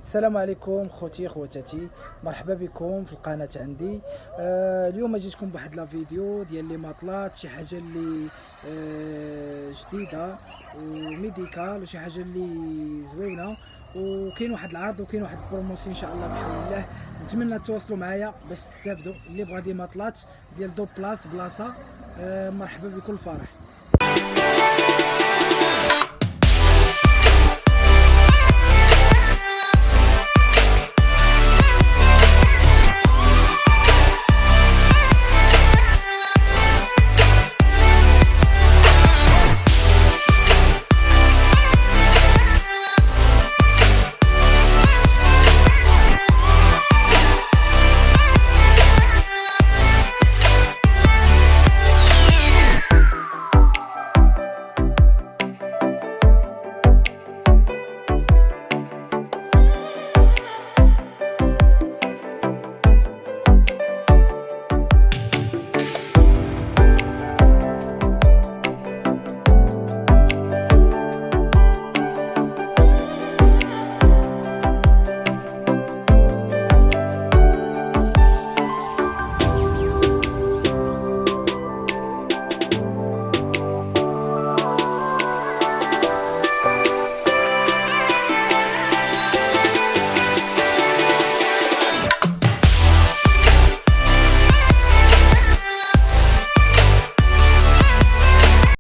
السلام عليكم خوتي خواتاتي، مرحبا بكم في القناه عندي. اليوم جيتكم بواحد لا فيديو ديال لي ماطلات، شي حاجه اللي جديده وميديكال وشي حاجه اللي زوينه، وكاين واحد العرض وكاين واحد البروموسيون ان شاء الله بحول الله. نتمنى تواصلوا معايا باش تستافدوا. اللي بغى دي ماطلات ديال دو بلاصه مرحبا بكل فرح.